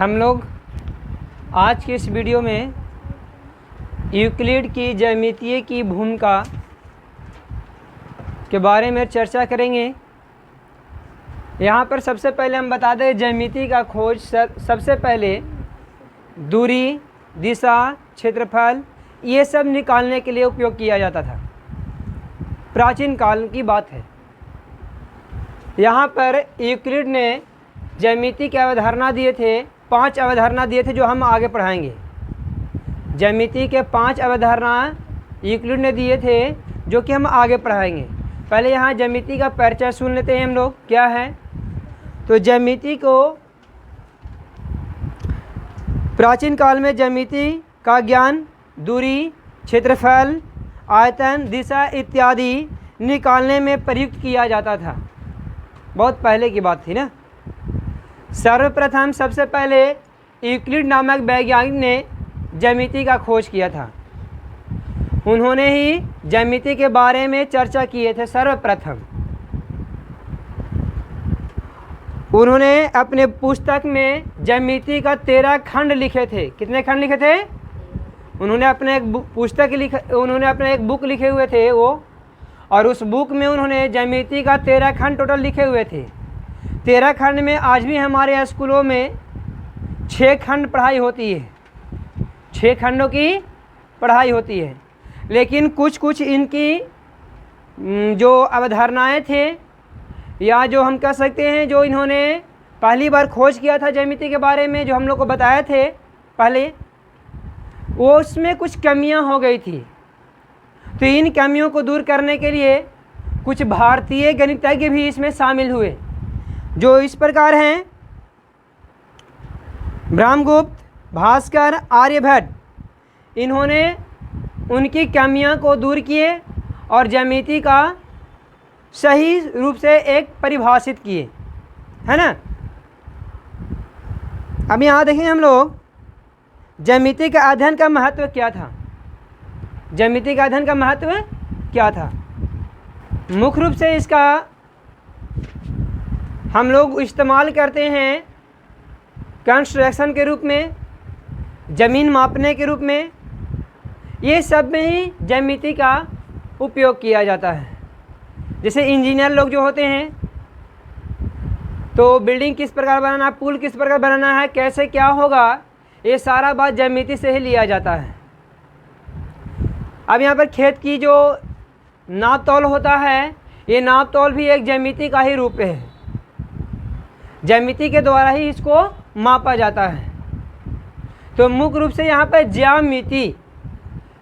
हम लोग आज के इस वीडियो में यूक्लिड की ज्यामितीय की भूमिका के बारे में चर्चा करेंगे। यहाँ पर सबसे पहले हम बता दें, ज्यामिति का खोज सबसे पहले दूरी, दिशा, क्षेत्रफल ये सब निकालने के लिए उपयोग किया जाता था। प्राचीन काल की बात है। यहाँ पर यूक्लिड ने ज्यामिति की अवधारणा दिए थे, 5 अवधारणा दिए थे जो हम आगे पढ़ाएंगे। ज्यामिति के 5 अवधारणा यूक्लिड ने दिए थे जो कि हम आगे पढ़ाएंगे। पहले यहाँ ज्यामिति का परिचय सुन लेते हैं हम लोग, क्या है। तो ज्यामिति को प्राचीन काल में ज्यामिति का ज्ञान दूरी, क्षेत्रफल, आयतन, दिशा इत्यादि निकालने में प्रयुक्त किया जाता था। बहुत पहले की बात थी ना। सर्वप्रथम सबसे पहले यूक्लिड नामक वैज्ञानिक ने ज्यामिति का खोज किया था। उन्होंने ही ज्यामिति के बारे में चर्चा किए थे। सर्वप्रथम उन्होंने अपने पुस्तक में ज्यामिति का 13 खंड लिखे थे। कितने खंड लिखे थे? उन्होंने अपने एक बुक लिखे हुए थे वो, और उस बुक में उन्होंने ज्यामिति का 13 खंड टोटल लिखे हुए थे। 13 खंड में आज भी हमारे स्कूलों में 6 खंड पढ़ाई होती है। 6 खंडों की पढ़ाई होती है। लेकिन कुछ इनकी जो अवधारणाएं थे, या जो हम कह सकते हैं जो इन्होंने पहली बार खोज किया था ज्यामिति के बारे में, जो हम लोग को बताए थे पहले, वो उसमें कुछ कमियां हो गई थी। तो इन कमियों को दूर करने के लिए कुछ भारतीय गणितज्ञ भी इसमें शामिल हुए, जो इस प्रकार हैं: ब्रह्मगुप्त, भास्कर, आर्यभट्ट। इन्होंने उनकी कमियां को दूर किए और ज्यामिति का सही रूप से एक परिभाषित किए, है ना। अब यहाँ देखेंगे हम लोग ज्यामिति के अध्ययन का महत्व क्या था। ज्यामिति का अध्ययन का महत्व क्या था? मुख्य रूप से इसका हम लोग इस्तेमाल करते हैं कंस्ट्रक्शन के रूप में, ज़मीन मापने के रूप में। ये सब में ही ज्यामिति का उपयोग किया जाता है। जैसे इंजीनियर लोग जो होते हैं, तो बिल्डिंग किस प्रकार बनाना है, पुल किस प्रकार बनाना है, कैसे क्या होगा, ये सारा बात ज्यामिति से ही लिया जाता है। अब यहाँ पर खेत की जो नाप तौल होता है, ये नाप तौल भी एक ज्यामिति का ही रूप है। ज्यामिति के द्वारा ही इसको मापा जाता है। तो मुख्य रूप से यहाँ पर ज्यामिति,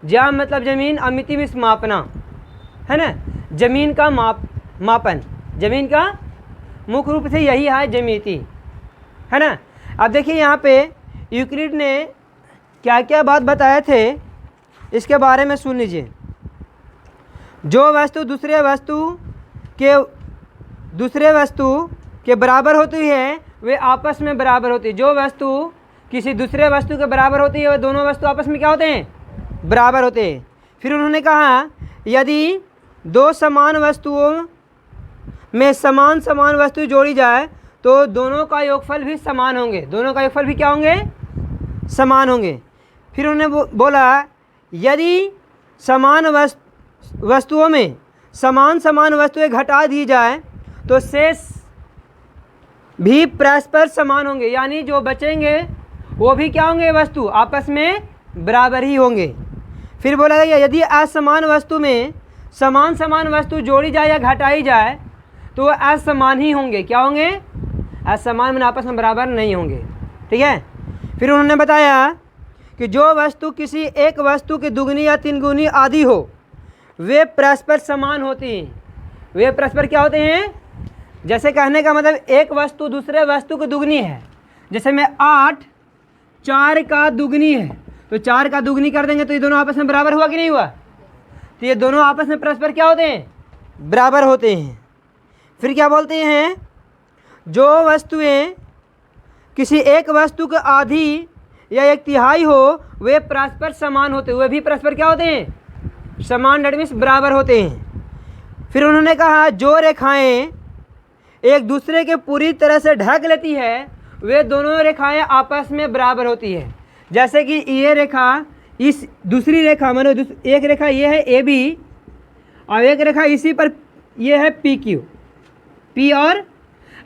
ज्या मतलब ज़मीन, अमिति में मापना, है ना। ज़मीन का मापन, ज़मीन का मुख्य रूप से यही है ज्यामिति, है ना। अब देखिए यहाँ पे यूक्लिड ने क्या क्या बात बताए थे, इसके बारे में सुन लीजिए। जो वस्तु दूसरे वस्तु के बराबर होती है वे आपस में बराबर होती है। जो वस्तु किसी दूसरे वस्तु के बराबर होती है, वे दोनों वस्तु आपस में क्या होते हैं? बराबर होते हैं। फिर उन्होंने कहा, यदि 2 समान वस्तुओं में समान वस्तु जोड़ी जाए तो दोनों का योगफल भी समान होंगे। दोनों का योगफल भी क्या होंगे? समान होंगे। फिर उन्होंने बोला, यदि समान वस्तुओं में समान वस्तुएं घटा दी जाए तो शेष भी परस्पर समान होंगे। यानी जो बचेंगे वो भी क्या होंगे? वस्तु आपस में बराबर ही होंगे। फिर बोला गया, यदि असमान वस्तु में समान वस्तु जोड़ी जाए या घटाई जाए तो वो असमान ही होंगे। क्या होंगे? असमान में आपस में बराबर नहीं होंगे। ठीक है। फिर उन्होंने बताया कि जो वस्तु किसी एक वस्तु की दुगनी या 3 गुनी आदि हो, वे परस्पर समान होती हैं। वे परस्पर क्या होते हैं? जैसे कहने का मतलब, एक वस्तु दूसरे वस्तु की दुगनी है। जैसे में 8 4 का दुगनी है, तो 4 का दुगनी कर देंगे तो ये दोनों आपस में बराबर हुआ कि नहीं हुआ? तो ये दोनों आपस में परस्पर क्या होते हैं? बराबर होते हैं। फिर क्या बोलते हैं? जो वस्तुएं किसी एक वस्तु के आधी या 1/3 हो, वे परस्पर समान होते हैं। वे भी परस्पर क्या होते हैं? समान, डेट मीन्स बराबर होते हैं। फिर उन्होंने कहा, जो रेखाएं एक दूसरे के पूरी तरह से ढक लेती है वे दोनों रेखाएं आपस में बराबर होती है। जैसे कि ये रेखा इस दूसरी रेखा मानो एक रेखा ये है ए बी और एक रेखा इसी पर ये है पी क्यू पी, और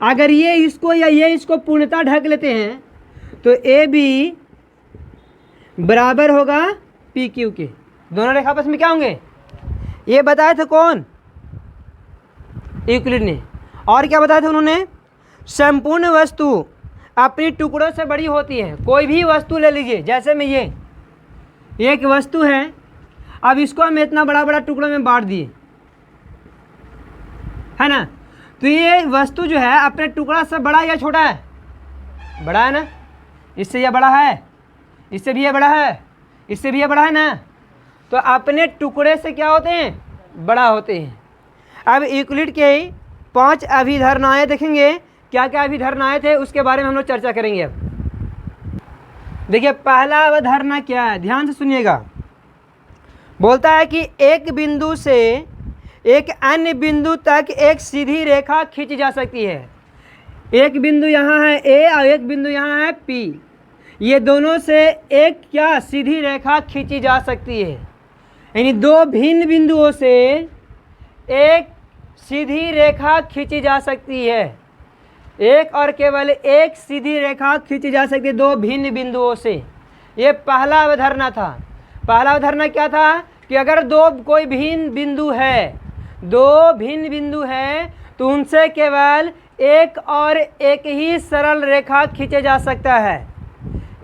अगर ये इसको या ये इसको पूर्णतः ढक लेते हैं तो ए बी बराबर होगा पी क्यू के। दोनों रेखा आपस में क्या होंगे, ये बताया था कौन, यूक्लिड ने। और क्या बताया था उन्होंने, संपूर्ण वस्तु अपनी टुकड़ों से बड़ी होती है। कोई भी वस्तु ले लीजिए, जैसे में ये एक वस्तु है, अब इसको हम इतना बड़ा बड़ा टुकड़ों में बांट दिए, है ना, तो ये वस्तु जो है अपने टुकड़ा से बड़ा या छोटा है, बड़ा है ना, इससे यह बड़ा है, इससे भी यह बड़ा है, इससे भी यह बड़ा है ना, तो अपने टुकड़े से क्या होते हैं, बड़ा होते हैं। अब यूक्लिड के 5 अभिधारणाएं देखेंगे, क्या क्या अभिधारणाएं थे उसके बारे में हम लोग चर्चा करेंगे। अब देखिए पहला अवधारणा क्या है, ध्यान से सुनिएगा। बोलता है कि एक बिंदु से एक अन्य बिंदु तक एक सीधी रेखा खींची जा सकती है। एक बिंदु यहाँ है ए और एक बिंदु यहाँ है पी, ये दोनों से एक क्या सीधी रेखा खींची जा सकती है। यानी दो भिन्न बिंदुओं से एक सीधी रेखा खींची जा सकती है, एक और केवल एक सीधी रेखा खींची जा सकती है दो भिन्न बिंदुओं से। ये पहला अवधारणा था। पहला अवधारणा क्या था कि अगर दो कोई भिन्न बिंदु है, दो भिन्न बिंदु है तो उनसे केवल एक और एक ही सरल रेखा खींचे जा सकता है,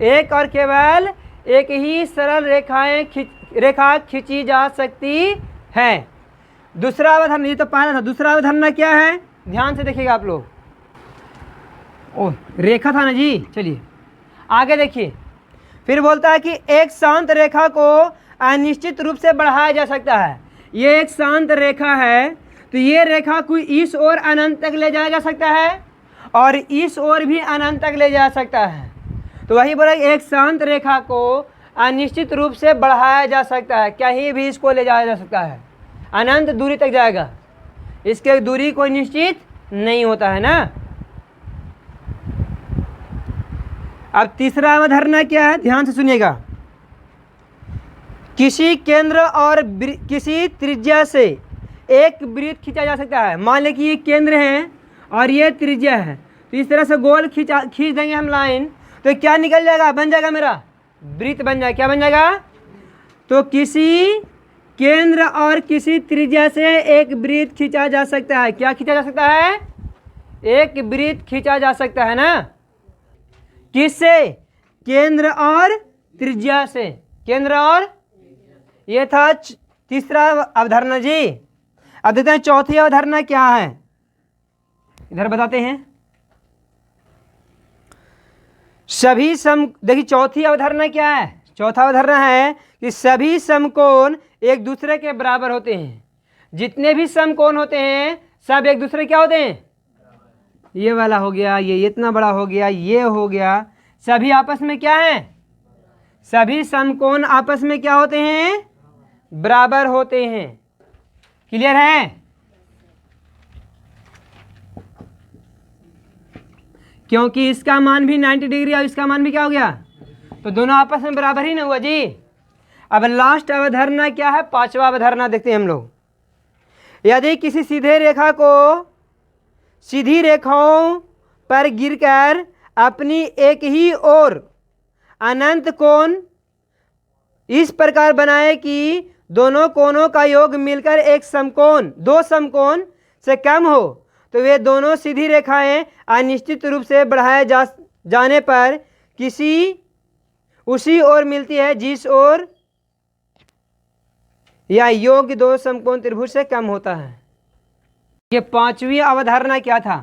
एक और केवल एक ही सरल रेखा खींची जा सकती है। दूसरा अवधारणा, ये तो पहला था, दूसरा अवधारणा क्या है, ध्यान से देखिएगा आप लोग। ओ रेखा था ना जी, चलिए आगे देखिए। फिर बोलता है कि एक शांत रेखा को अनिश्चित रूप से बढ़ाया जा सकता है। ये एक शांत रेखा है तो ये रेखा को इस ओर अनंत तक ले जाया जा सकता है और इस ओर भी अनंत तक ले जा सकता है। तो वही बोला एक शांत रेखा को अनिश्चित रूप से बढ़ाया जा सकता है, कहीं भी इसको ले जाया जा सकता है, अनंत दूरी तक जाएगा, इसके दूरी कोई निश्चित नहीं होता है ना। अब तीसरा अवधारणा क्या है, ध्यान से सुनिएगा। किसी केंद्र और किसी त्रिज्या से एक वृत्त खींचा जा सकता है। मान लें कि ये केंद्र है और ये त्रिज्या है, तो इस तरह से गोल खींच देंगे हम लाइन, तो क्या निकल जाएगा, बन जाएगा मेरा वृत्त बन जाएगा। क्या बन जाएगा, तो किसी केंद्र और किसी त्रिज्या से एक वृत्त खींचा जा सकता है। क्या खींचा जा सकता है, एक वृत्त खींचा जा सकता है ना, किससे, केंद्र और त्रिज्या से, केंद्र और, ये था तीसरा अवधारणा जी। अब देखते हैं चौथी अवधारणा क्या है, इधर बताते हैं। सभी देखिए चौथी अवधारणा क्या है, चौथा अवधारणा है कि सभी समकोण एक दूसरे के बराबर होते हैं। जितने भी समकोण होते हैं सब एक दूसरे क्या होते हैं, ये वाला हो गया, ये इतना बड़ा हो गया, ये हो गया, सभी आपस में क्या है, सभी समकोण आपस में क्या होते हैं, बराबर होते हैं। क्लियर है। क्योंकि इसका मान भी 90 डिग्री और इसका मान भी क्या हो गया, तो दोनों आपस में बराबर ही ना हुआ जी। अब लास्ट अवधारणा क्या है, पांचवा अवधारणा देखते हैं हम लोग। यदि किसी सीधे रेखा को सीधी रेखाओं पर गिरकर अपनी एक ही ओर अनंत कोण इस प्रकार बनाए कि दोनों कोणों का योग मिलकर एक समकोण, दो समकोण से कम हो, तो वे दोनों सीधी रेखाएं अनिश्चित रूप से बढ़ाए जाने पर किसी उसी ओर मिलती है जिस ओर या योग दो समकोण त्रिभुज से कम होता है। ये पांचवी अवधारणा क्या था,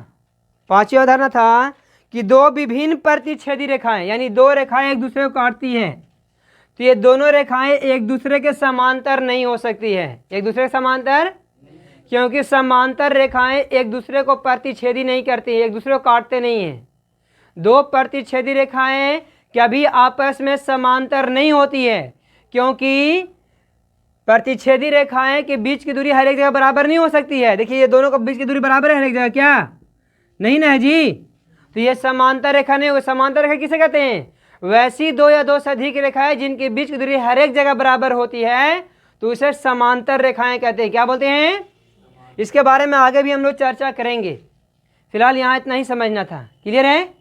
पांचवी अवधारणा था कि दो विभिन्न प्रतिच्छेदी रेखाएं, यानी दो रेखाएं एक दूसरे को काटती हैं, तो ये दोनों रेखाएं एक दूसरे के समांतर नहीं हो सकती है। एक दूसरे के समांतर, क्योंकि समांतर रेखाएं एक दूसरे को प्रतिच्छेदी नहीं करती, एक दूसरे को काटते नहीं हैं। दो प्रतिच्छेदी रेखाएं कभी आपस में समांतर नहीं होती है, क्योंकि प्रतिच्छेदी रेखाएं के बीच की दूरी हर एक जगह बराबर नहीं हो सकती है। देखिए ये दोनों के बीच की दूरी बराबर है हर एक जगह, क्या नहीं ना है जी। तो ये समांतर रेखा नहीं होगी। समांतर रेखा किसे कहते हैं? वैसी दो या दो से अधिक रेखाएं जिनके बीच की दूरी हर एक जगह बराबर होती है, तो इसे समांतर रेखाएं कहते हैं। क्या बोलते हैं? इसके बारे में आगे भी हम लोग चर्चा करेंगे, फिलहाल यहाँ इतना ही समझना था। क्लियर है?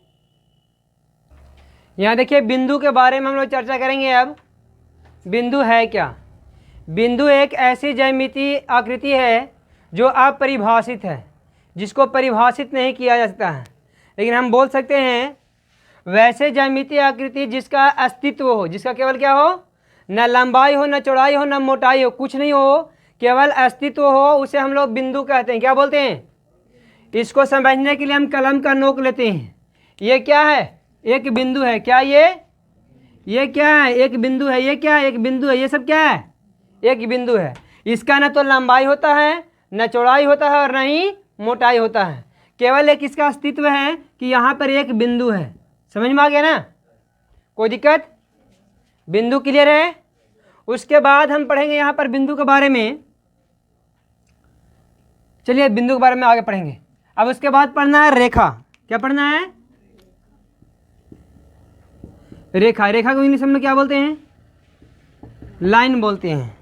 यहाँ देखिए बिंदु के बारे में हम लोग चर्चा करेंगे। अब बिंदु है क्या? बिंदु एक ऐसी ज्यामितीय आकृति है जो अपरिभाषित है, जिसको परिभाषित नहीं किया जा सकता है, लेकिन हम बोल सकते हैं वैसे ज्यामितीय आकृति जिसका अस्तित्व हो, जिसका केवल क्या हो? न लंबाई हो, न चौड़ाई हो, न मोटाई हो, कुछ नहीं हो, केवल अस्तित्व हो, उसे हम लोग बिंदु कहते हैं। क्या बोलते हैं? इसको समझने के लिए हम कलम का नोक लेते हैं। ये क्या है? एक बिंदु है। क्या ये क्या है? एक बिंदु है। ये क्या है? एक बिंदु है। ये सब क्या है? एक बिंदु है। इसका न तो लंबाई होता है, न चौड़ाई होता है, और न ही मोटाई होता है, केवल एक इसका अस्तित्व है कि यहाँ पर एक बिंदु है। समझ में आ गया ना? कोई दिक्कत? बिंदु क्लियर है? उसके बाद हम पढ़ेंगे यहाँ पर बिंदु के बारे में। चलिए बिंदु के बारे में आगे पढ़ेंगे। अब उसके बाद पढ़ना है रेखा। क्या पढ़ना है? रेखा। रेखा को इंग्लिश में क्या बोलते हैं? लाइन बोलते हैं।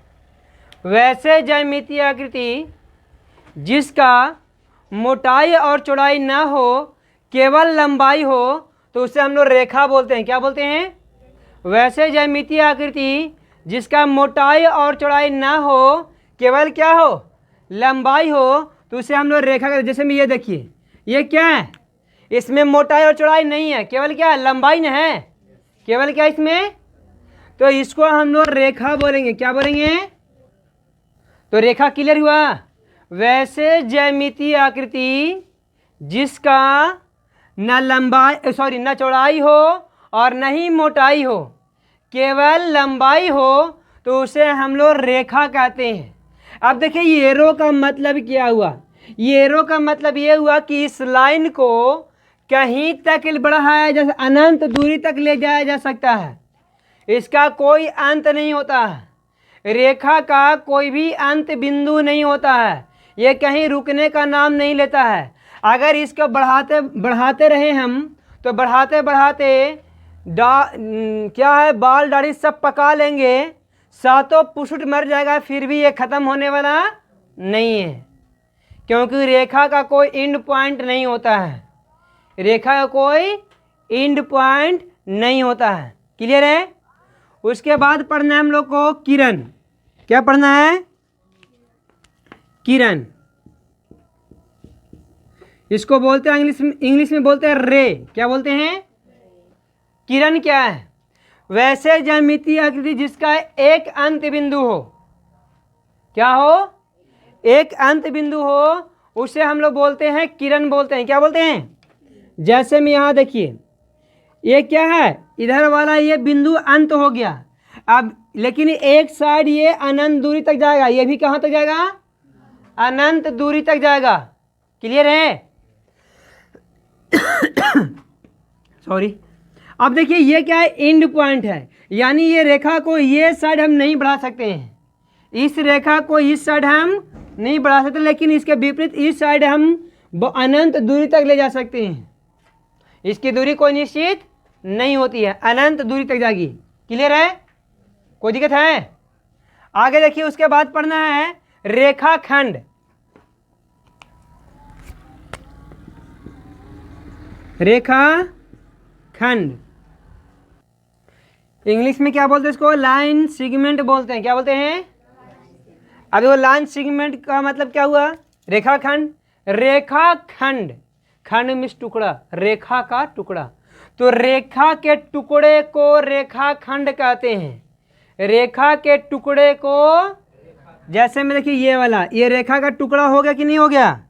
वैसे ज्यामितीय आकृति जिसका मोटाई और चौड़ाई ना हो, केवल लंबाई हो, तो उसे हम लोग रेखा बोलते हैं। क्या बोलते हैं? वैसे ज्यामितीय आकृति जिसका मोटाई और चौड़ाई ना हो, केवल क्या हो? लंबाई हो, तो उसे हम लोग रेखा कहते हैं। जैसे में ये देखिए, ये क्या है? इसमें मोटाई और चौड़ाई नहीं है, केवल क्या है? लंबाई न है। केवल क्या इसमें? तो इसको हम लोग रेखा बोलेंगे। क्या बोलेंगे? तो रेखा क्लियर हुआ? वैसे ज्यामितीय आकृति जिसका न लंबाई न चौड़ाई हो और न ही मोटाई हो, केवल लंबाई हो, तो उसे हम लोग रेखा कहते हैं। अब देखिए ये एरो का मतलब क्या हुआ? ये एरो का मतलब ये हुआ कि इस लाइन को कहीं तक बढ़ाया जा, अनंत दूरी तक ले जाया जा सकता है। इसका कोई अंत नहीं होता है। रेखा का कोई भी अंत बिंदु नहीं होता है। ये कहीं रुकने का नाम नहीं लेता है। अगर इसको बढ़ाते रहे हम, तो बढ़ाते बढ़ाते क्या है, बाल दाढ़ी सब पका लेंगे, सातों पुष्ट मर जाएगा, फिर भी ये ख़त्म होने वाला नहीं है, क्योंकि रेखा का कोई एंड पॉइंट नहीं होता है। रेखा का कोई एंड पॉइंट नहीं होता है। क्लियर है? उसके बाद पढ़ना है हम लोग को किरण। क्या पढ़ना है? किरण। इसको बोलते हैं इंग्लिश में बोलते हैं रे। क्या बोलते हैं? किरण क्या है? वैसे ज्यामितीय आकृति जिसका एक अंत बिंदु हो। क्या हो? एक अंत बिंदु हो, उसे हम लोग बोलते हैं किरण बोलते हैं। क्या बोलते हैं? जैसे में यहाँ देखिए, ये क्या है? इधर वाला ये बिंदु अंत हो गया। अब लेकिन एक साइड ये अनंत दूरी तक जाएगा, ये भी कहाँ तक जाएगा? अनंत दूरी तक जाएगा। क्लियर है? सॉरी। अब देखिए ये क्या है? एंड पॉइंट है, यानी ये रेखा को ये साइड हम नहीं बढ़ा सकते हैं, इस रेखा को इस साइड हम नहीं बढ़ा सकते, लेकिन इसके विपरीत इस साइड हम अनंत दूरी तक ले जा सकते हैं। इसकी दूरी कोई निश्चित नहीं होती है, अनंत दूरी तक जाएगी। क्लियर है? कोई दिक्कत है? आगे देखिए, उसके बाद पढ़ना है रेखाखंड। रेखाखंड इंग्लिश में क्या बोलते हैं? इसको लाइन सेगमेंट बोलते हैं। क्या बोलते हैं? अब वो लाइन सेगमेंट का मतलब क्या हुआ? रेखाखंड। रेखाखंड, खंड मीन्स टुकड़ा, रेखा का टुकड़ा। तो रेखा के टुकड़े को रेखाखंड कहते हैं। रेखा के टुकड़े को, जैसे में देखिए ये वाला, ये रेखा का टुकड़ा हो गया कि नहीं हो गया?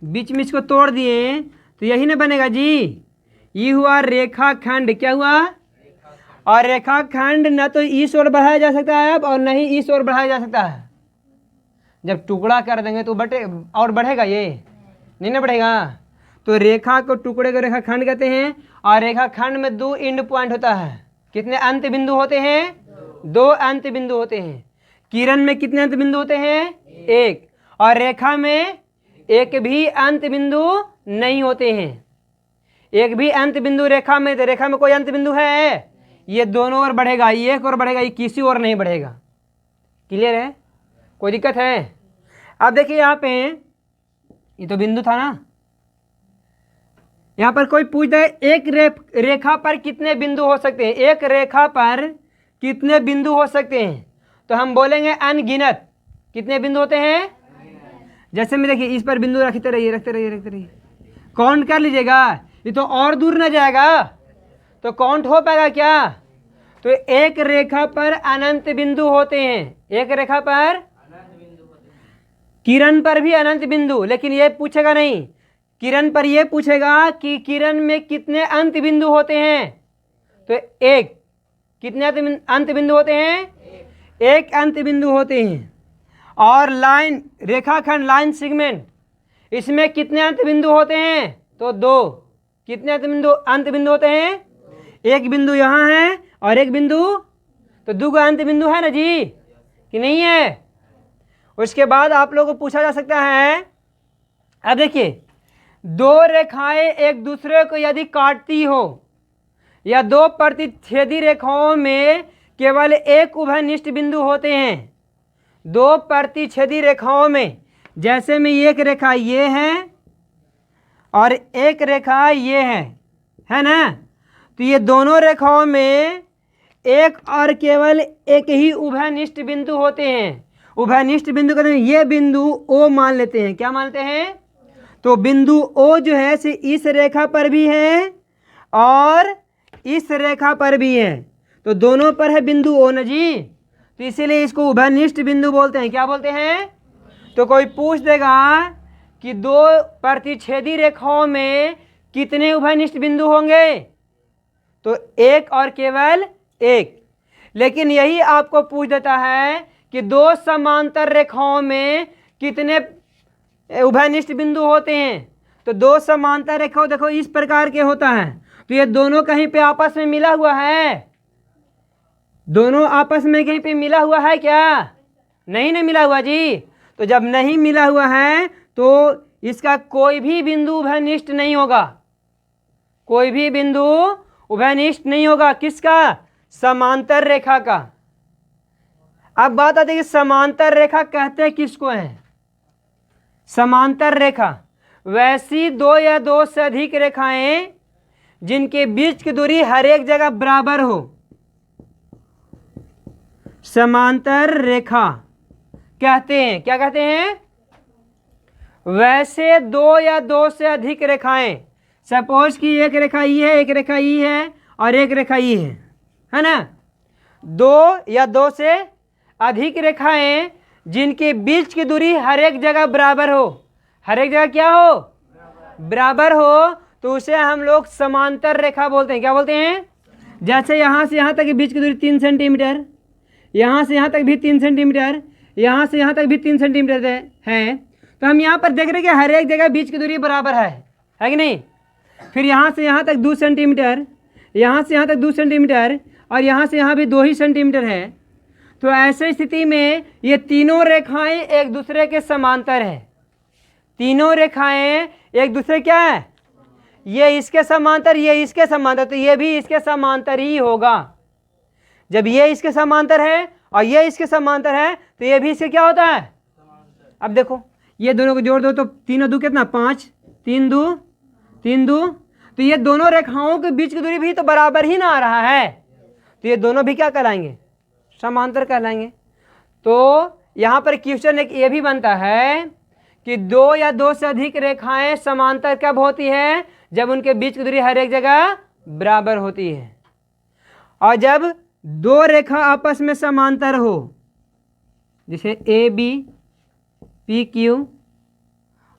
बीच में इसको तोड़ दिए तो यही ना बनेगा जी। ये हुआ रेखाखंड। क्या हुआ? और रेखाखंड न तो इस ओर बढ़ाया जा सकता है अब, और न ही इस ओर बढ़ाया जा सकता है। जब टुकड़ा कर देंगे तो और बढ़ेगा, ये नहीं ना बढ़ेगा। तो रेखा को टुकड़े को रेखाखंड कहते हैं। और रेखाखंड में दो एंड पॉइंट होता है। कितने अंत बिंदु होते हैं? दो अंत बिंदु होते हैं। किरण में कितने अंत बिंदु होते हैं? एक। और रेखा में एक भी अंत बिंदु नहीं होते हैं। एक भी अंत बिंदु रेखा में, तो रेखा में कोई अंत बिंदु है, ये दोनों ओर बढ़ेगा, ये एक और बढ़ेगा, ये किसी और नहीं बढ़ेगा। क्लियर है? कोई दिक्कत है? अब देखिए यहाँ पे ये तो बिंदु था ना, यहाँ पर कोई पूछता है एक रेखा पर कितने बिंदु हो सकते हैं, एक रेखा पर कितने बिंदु हो सकते हैं, तो हम बोलेंगे अनगिनत। कितने बिंदु होते हैं? जैसे में देखिए इस पर बिंदु रखते रहिए, रखते रहिए, रखते रहिए, काउंट कर लीजिएगा, ये तो और दूर न जाएगा, तो काउंट हो पाएगा क्या? तो एक रेखा पर अनंत बिंदु होते हैं, एक रेखा पर, किरण पर भी अनंत बिंदु, लेकिन ये पूछेगा नहीं, किरण पर ये पूछेगा कि किरण में कितने अंत बिंदु होते हैं, तो एक। कितने अंत बिंदु होते हैं? एक अंत बिंदु होते हैं। और लाइन, रेखाखंड, लाइन सेगमेंट, इसमें कितने अंत बिंदु होते हैं, तो दो। कितने अंत बिंदु होते हैं? एक बिंदु यहाँ है और एक बिंदु, तो दो अंत बिंदु है ना जी, कि नहीं है? उसके बाद आप लोगों को पूछा जा सकता है, अब देखिए दो रेखाएं एक दूसरे को यदि काटती हो, या दो प्रतिच्छेदी रेखाओं में केवल एक उभयनिष्ठ बिंदु होते हैं, दो प्रतिच्छेदी रेखाओं में, जैसे में एक रेखा ये है और एक रेखा ये है ना, तो ये दोनों रेखाओं में एक और केवल एक ही उभयनिष्ठ बिंदु होते हैं। उभयनिष्ठ बिंदु कहते हैं, ये बिंदु ओ मान लेते हैं। क्या मानते हैं? तो बिंदु ओ जो है से इस रेखा पर भी है और इस रेखा पर भी है, तो दोनों पर है बिंदु ओ न जी, तो इसीलिए इसको उभयनिष्ठ बिंदु बोलते हैं। क्या बोलते हैं? तो कोई पूछ देगा कि दो प्रतिच्छेदी रेखाओं में कितने उभयनिष्ठ बिंदु होंगे, तो एक और केवल एक। लेकिन यही आपको पूछ देता है कि दो समांतर रेखाओं में कितने उभयनिष्ठ बिंदु होते हैं, तो दो समांतर रेखा देखो इस प्रकार के होता है, तो ये दोनों कहीं पे आपस में मिला हुआ है, दोनों आपस में कहीं पे मिला हुआ है क्या? नहीं मिला हुआ जी। तो जब नहीं मिला हुआ है तो इसका कोई भी बिंदु उभयनिष्ठ नहीं होगा, कोई भी बिंदु उभयनिष्ठ नहीं होगा। किसका? समांतर रेखा का। अब बात आती है कि समांतर रेखा कहते हैं किसको है? समांतर रेखा वैसी दो या दो से अधिक रेखाएं जिनके बीच की दूरी हर एक जगह बराबर हो, समांतर रेखा कहते हैं। क्या कहते हैं? वैसे दो या दो से अधिक रेखाएं, सपोज कि एक रेखा ई है, एक रेखा ई है और एक रेखा ई है ना, दो या दो से अधिक रेखाएं जिनके बीच की दूरी हर एक जगह बराबर हो, हर एक जगह क्या हो? बराबर हो, तो उसे हम लोग समांतर रेखा बोलते हैं। क्या बोलते हैं? जैसे यहाँ से यहाँ तक के बीच की दूरी 3 सेंटीमीटर, यहाँ से यहाँ तक भी 3 सेंटीमीटर, यहाँ से यहाँ तक भी 3 सेंटीमीटर है, तो हम यहाँ पर देख रहे हैं कि हर एक जगह बीच की दूरी बराबर है कि नहीं? फिर यहाँ से यहाँ तक 2 सेंटीमीटर, यहाँ से यहाँ तक 2 सेंटीमीटर और यहाँ से यहाँ भी 2 ही सेंटीमीटर है, तो ऐसे स्थिति में ये तीनों रेखाएं एक दूसरे के समांतर है। तीनों रेखाएं एक दूसरे क्या है? ये इसके समांतर, ये इसके समांतर, तो ये भी इसके समांतर ही होगा। जब ये इसके समांतर है और ये इसके समांतर है, तो ये भी इसके क्या होता है? अब देखो ये दोनों को जोड़ दो तो तीनों दो कितना? 5, 3 2, 3 2, तो ये दोनों रेखाओं के बीच की दूरी भी तो बराबर ही ना आ रहा है, तो ये दोनों भी क्या कहलाएंगे? समांतर कहलाएंगे। तो यहाँ पर क्वेश्चन एक ये भी बनता है कि दो या दो से अधिक रेखाएं समांतर कब होती है? जब उनके बीच की दूरी हर एक जगह बराबर होती है, और जब दो रेखा आपस में समांतर हो, जैसे ए बी, पी क्यू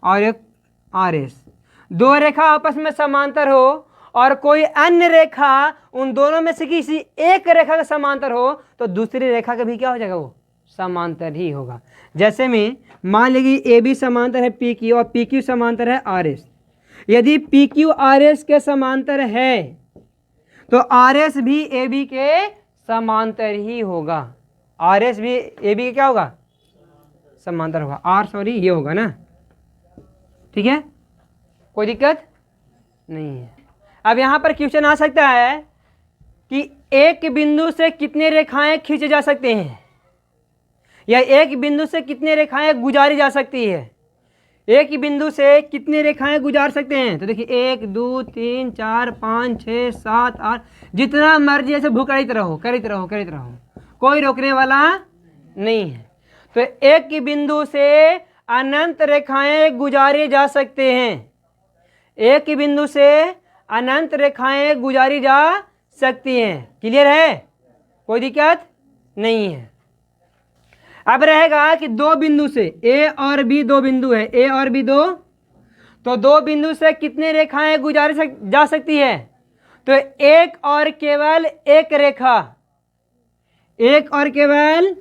और एक आर एस, दो रेखा आपस में समांतर हो और कोई अन्य रेखा उन दोनों में से किसी एक रेखा का समांतर हो, तो दूसरी रेखा का भी क्या हो जाएगा? वो समांतर ही होगा। जैसे में मान लीजिए ए बी समांतर है पी क्यू और पी क्यू समांतर है आर एस। यदि पी क्यू आर एस के समांतर है तो आर एस भी ए बी के समांतर ही होगा। आर एस भी ए बी के क्या होगा? समांतर होगा। सॉरी ये होगा ना, ठीक है, कोई दिक्कत नहीं है। अब यहाँ पर क्वेश्चन आ सकता है कि एक बिंदु से कितने रेखाएं खींचे जा सकते हैं, या एक बिंदु से कितने रेखाएं गुजारी जा सकती है। एक ही बिंदु से कितने रेखाएं गुजार सकते हैं, तो देखिए 1 2 3 4 5 6 7 8, जितना मर्जी ऐसे भूख करते रहो करते रहो करते रहो, कोई रोकने वाला नहीं है। तो एक ही बिंदु से अनंत रेखाएं गुजारी जा सकते हैं, एक ही बिंदु से अनंत रेखाएं गुजारी जा सकती हैं। क्लियर है, कोई दिक्कत नहीं है। अब रहेगा कि दो बिंदु से ए और बी, दो बिंदु है ए और बी दो, तो दो बिंदु से कितने रेखाएं गुजारी जा सकती है, तो एक और केवल एक रेखा, एक और केवल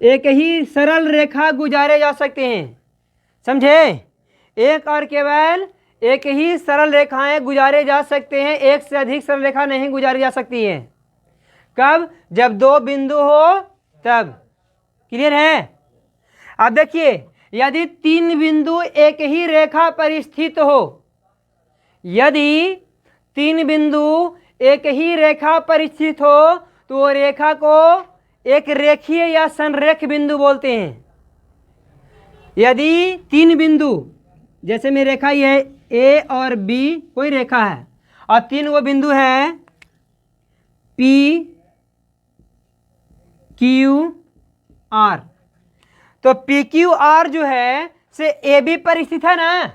एक ही सरल रेखा गुजारे जा सकते हैं। समझे, एक और केवल एक ही सरल रेखाएं गुजारे जा सकते हैं, एक से अधिक सरल रेखा नहीं गुजारी जा सकती है। कब, जब दो बिंदु हो तब। क्लियर है। अब देखिए, यदि तीन बिंदु एक ही रेखा पर स्थित हो, यदि तीन बिंदु एक ही रेखा पर स्थित हो तो वो रेखा को एक रेखीय या संरेख बिंदु बोलते हैं। यदि तीन बिंदु, जैसे में रेखा ये है ए और बी, कोई रेखा है और तीन वो बिंदु है पी क्यू आर, तो पी क्यू आर जो है से ए बी पर स्थित है ना,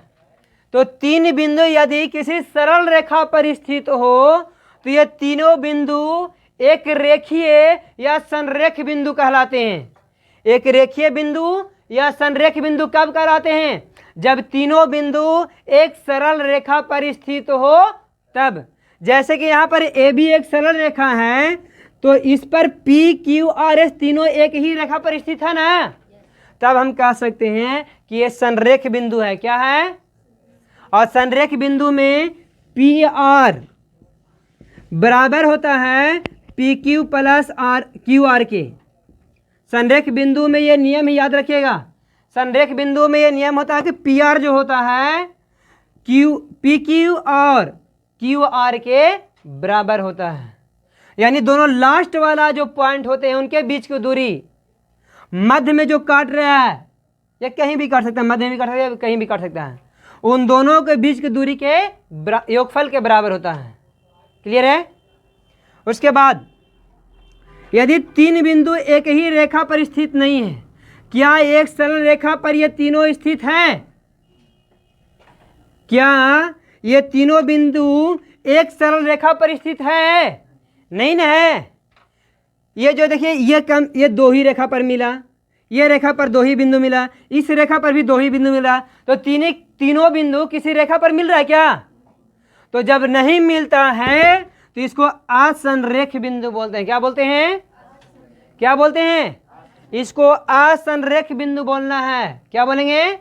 तो तीन बिंदु यदि किसी सरल रेखा पर स्थित हो तो ये तीनों बिंदु एक रेखीय या संरेख बिंदु कहलाते हैं। एक रेखीय बिंदु या संरेख बिंदु कब कहलाते हैं, जब तीनों बिंदु एक सरल रेखा पर स्थित हो तब। जैसे कि यहाँ पर ए बी एक सरल रेखा है, तो इस पर पी क्यू आर एस तीनों एक ही रेखा पर स्थित है ना, तब हम कह सकते हैं कि ये संरेख बिंदु है। क्या है, और संरेख बिंदु में पी आर बराबर होता है P Q plus R Q R के। संरेख बिंदु में ये नियम ही याद रखिएगा, संरेख बिंदु में ये नियम होता है कि पी आर जो होता है पी क्यू और क्यू आर के बराबर होता है। यानी दोनों लास्ट वाला जो पॉइंट होते हैं उनके बीच की दूरी, मध्य में जो काट रहा है, या कहीं भी काट सकता है, मध्य में भी काट सकता है, कहीं भी काट सकता है, उन दोनों के बीच की दूरी के योगफल के बराबर होता है। क्लियर है। उसके बाद यदि तीन बिंदु एक ही रेखा पर स्थित नहीं है, क्या एक सरल रेखा पर ये तीनों स्थित हैं, क्या ये तीनों बिंदु एक सरल रेखा पर स्थित है, नहीं ना है। ये जो देखिए ये दो ही रेखा पर मिला, ये रेखा पर दो ही बिंदु मिला, इस रेखा पर भी दो ही बिंदु मिला, तो तीनों बिंदु किसी रेखा पर मिल रहा है क्या, तो जब नहीं मिलता है तो इसको असंरेख बिंदु बोलते हैं। क्या बोलते हैं, क्या बोलते हैं, इसको असंरेख बिंदु बोलना है। क्या बोलेंगे,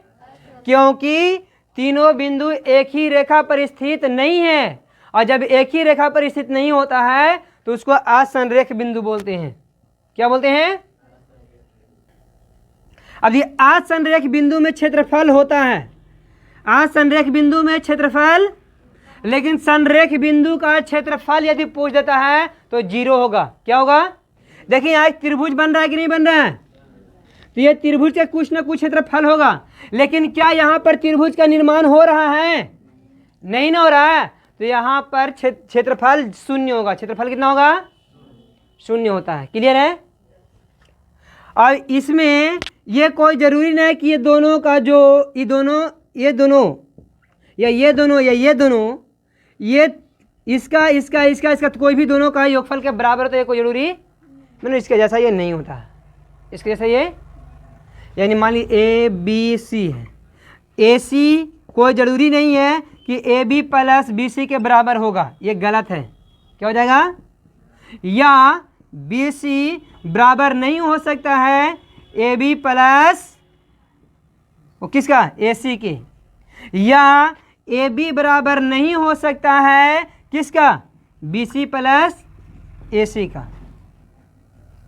क्योंकि तीनों बिंदु एक ही रेखा पर स्थित नहीं है, और जब एक ही रेखा पर स्थित नहीं होता है तो उसको असंरेख बिंदु बोलते हैं। क्या बोलते हैं। अब ये असंरेख बिंदु में क्षेत्रफल होता है, असंरेख बिंदु में क्षेत्रफल, लेकिन संरेख बिंदु का क्षेत्रफल यदि पूछ देता है तो 0 होगा। क्या होगा, देखिए यहाँ एक त्रिभुज बन रहा है कि नहीं बन रहा है, तो ये त्रिभुज का कुछ ना कुछ क्षेत्रफल होगा, लेकिन क्या यहाँ पर त्रिभुज का निर्माण हो रहा है, नहीं ना हो रहा है, तो यहाँ पर क्षेत्रफल 0 होगा। क्षेत्रफल कितना होगा, 0 होता है। क्लियर है। और इसमें ये कोई जरूरी नहीं कि ये दोनों का जो ये दोनों या ये दोनों ये इसका तो कोई भी दोनों का योगफल के बराबर होता है, कोई जरूरी मतलब इसके जैसा ये नहीं होता है, इसके जैसा ये, यानी मान ली ए बी सी है, ए सी कोई ज़रूरी नहीं है कि A B plus B C के बराबर होगा, ये गलत है। क्या हो जाएगा, या बी सी बराबर नहीं हो सकता है ए बी प्लस वो किसका, ए सी की, या ए बी बराबर नहीं हो सकता है किसका, बी सी प्लस ए सी का।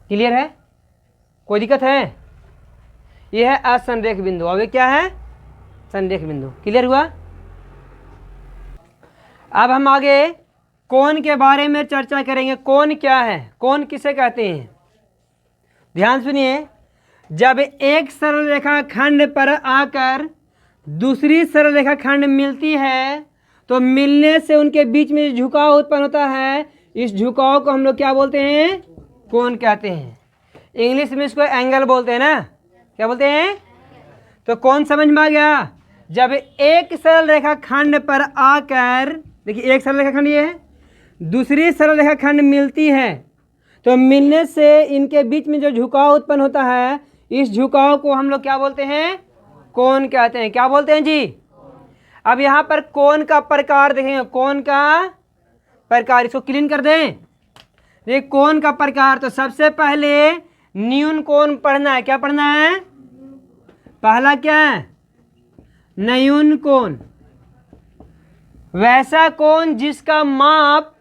क्लियर है, कोई दिक्कत है। यह है असंरेख बिंदु। अब ये क्या है, संरेख बिंदु। क्लियर हुआ। अब हम आगे कोण के बारे में चर्चा करेंगे। कोण क्या है, कोण किसे कहते हैं? ध्यान सुनिए, जब एक सरल रेखा खंड पर आकर दूसरी सरल रेखा खंड मिलती है तो मिलने से उनके बीच में झुकाव उत्पन्न होता है। इस झुकाव को हम लोग क्या बोलते हैं? कोण कहते हैं। इंग्लिश में इसको एंगल बोलते हैं ना, क्या बोलते हैं? तो कोण समझ में आ गया। जब एक सरल रेखा खंड पर आकर, देखिए एक सरल रेखा खंड ये है, दूसरी सरल रेखा खंड मिलती है तो मिलने से इनके बीच में जो झुकाव उत्पन्न होता है, इस झुकाव को हम लोग क्या बोलते हैं? कोण कहते हैं। क्या बोलते हैं जी? अब यहाँ पर कोण का प्रकार देखेंगे, कोण का प्रकार, इसको क्लीन कर दें। ये कोण का प्रकार, तो सबसे पहले न्यून कोण पढ़ना है। क्या पढ़ना है? पहला क्या है? न्यून कोण। वैसा कोण जिसका माप,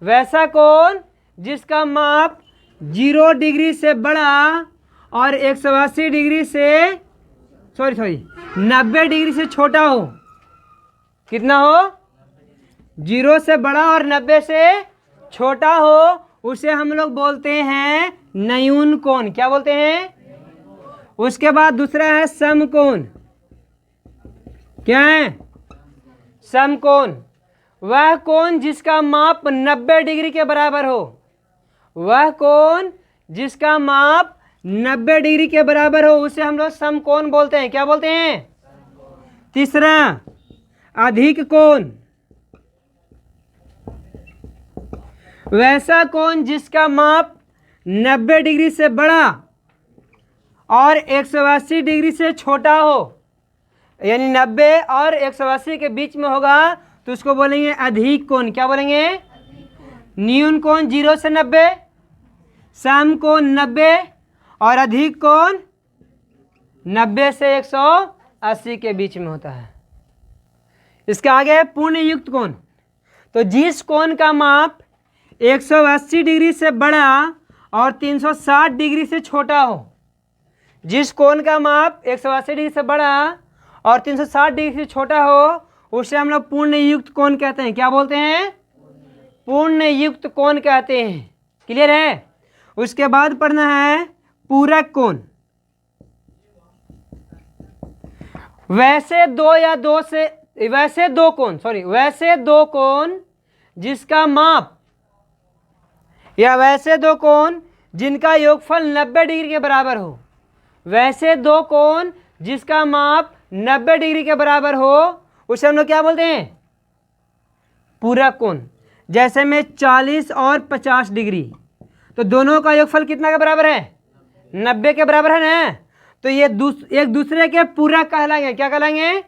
वैसा कोण जिसका माप 0 डिग्री से बड़ा और 180 डिग्री से 90 डिग्री से छोटा हो। कितना हो? 0 से बड़ा और 90 से छोटा हो, उसे हम लोग बोलते हैं न्यून कोण। क्या बोलते हैं? उसके बाद दूसरा है समकोण। क्या है? समकोण। वह कोण जिसका माप 90 डिग्री के बराबर हो, वह कोण जिसका माप 90 डिग्री के बराबर हो, उसे हम लोग समकोण बोलते हैं। क्या बोलते हैं? तीसरा अधिक कोण। वैसा कोण जिसका माप 90 डिग्री से बड़ा और 180 डिग्री से छोटा हो, यानी 90 और 180 के बीच में होगा, तो उसको बोलेंगे अधिक कोण। क्या बोलेंगे? न्यून कोण 0 से 90, समकोण 90 और अधिक कोण 90 से 180 के बीच में होता है। इसके आगे है पूर्ण युक्त कोण। तो जिस कोण का माप 180 डिग्री से बड़ा और 360 डिग्री से छोटा हो, जिस कोण का माप 180 डिग्री से बड़ा और 360 डिग्री से छोटा हो, उसे हम लोग पूर्ण युक्त कोण कहते हैं। क्या बोलते हैं? पूर्ण युक्त कोण कहते हैं। क्लियर है? उसके बाद पढ़ना है पूरक कोण। वैसे दो कोण जिसका माप, या वैसे दो कोण जिनका योगफल 90 डिग्री के बराबर हो। वैसे दो कोण जिसका माप 90 डिग्री के बराबर हो, उसे हम लोग क्या बोलते हैं? पूरक कोण। जैसे में 40 और 50 डिग्री, तो दोनों का योगफल कितना के बराबर है? 90 के बराबर है ना। तो ये एक दूसरे के पूरक कहलाएंगे। क्या कहलाएंगे?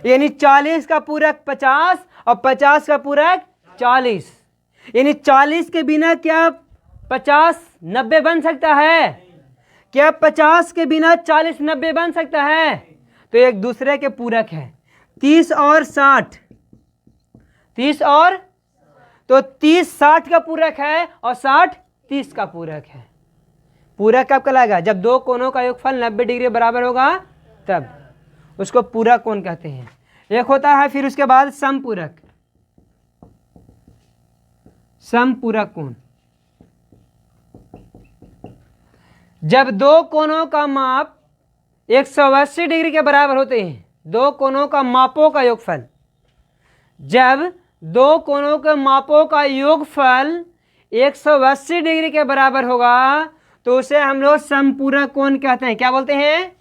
यानी 40 का पूरक 50 और 50 का पूरक 40। यानी 40 के बिना क्या 50 90 बन सकता है? क्या 50 के बिना 40 90 बन सकता है? तो एक दूसरे के पूरक है। 30 और 60, 30 और, तो 30 60 का पूरक है और 60 30 का पूरक है। पूरक कब कहलाएगा? जब दो कोणों का योगफल 90 डिग्री बराबर होगा, तब उसको पूरक कोण कहते हैं। एक होता है फिर उसके बाद समपूरक। समपूरक कोण, जब दो कोणों का माप 180 डिग्री के बराबर होते हैं, दो कोणों का मापों का योगफल, जब दो कोणों के मापों का योगफल 180 डिग्री के बराबर होगा, तो उसे हम लोग समपूरक कोण कहते हैं। क्या बोलते हैं?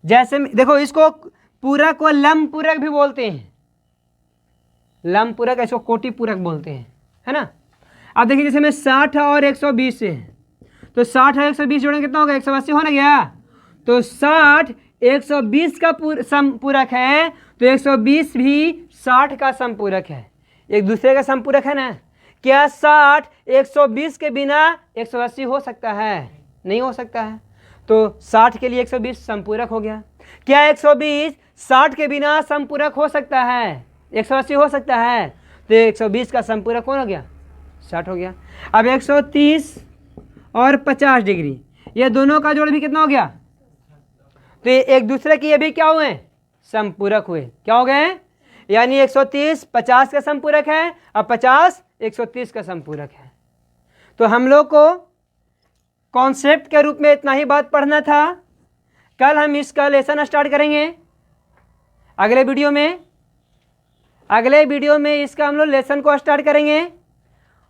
जैसे देखो, इसको पूरक को लंब पूरक भी बोलते हैं। लंब पूरक, इसको कोटि पूरक बोलते हैं, है ना। अब देखिए, जैसे में 60 और 120 से है, तो 60 और 120 जोड़ेंगे कितना होगा? 180 होना गया। तो 60 120 का समपूरक है, तो 120 भी 60 का समपूरक है। एक दूसरे का समपूरक है ना। क्या 60 120 के बिना 180 हो सकता है? नहीं हो सकता है। तो 60 के लिए 120 समपूरक हो गया। क्या 120 60 के बिना समपूरक हो सकता है? 180 हो सकता है। तो 120 का समपूरक कौन हो गया? 60 हो गया। अब 130 और 50 डिग्री, ये दोनों का जोड़ भी कितना हो गया? तो ये एक दूसरे की ये भी क्या हुए? समपूरक हुए। क्या हो गए? यानी 130 50 का समपूरक है और 50 130 का समपूरक है। तो हम लोग को कॉन्सेप्ट के रूप में इतना ही बात पढ़ना था। कल हम इसका लेसन स्टार्ट करेंगे अगले वीडियो में इसका हम लोग लेसन को स्टार्ट करेंगे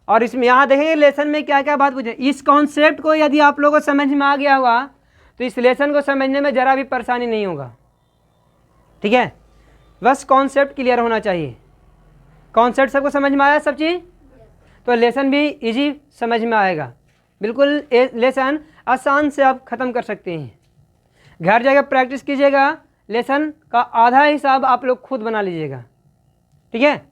और इसमें यहाँ देखेंगे लेसन में क्या क्या बात पूछे। इस कॉन्सेप्ट को यदि आप लोगों को समझ में आ गया हुआ तो इस लेसन को समझने में ज़रा भी परेशानी नहीं होगा। ठीक है, बस कॉन्सेप्ट क्लियर होना चाहिए। कॉन्सेप्ट सबको समझ में आया सब चीज़, तो लेसन भी इजी समझ में आएगा। बिल्कुल लेसन आसान से आप ख़त्म कर सकते हैं। घर जाकर प्रैक्टिस कीजिएगा, लेसन का आधा हिसाब आप लोग खुद बना लीजिएगा। ठीक है।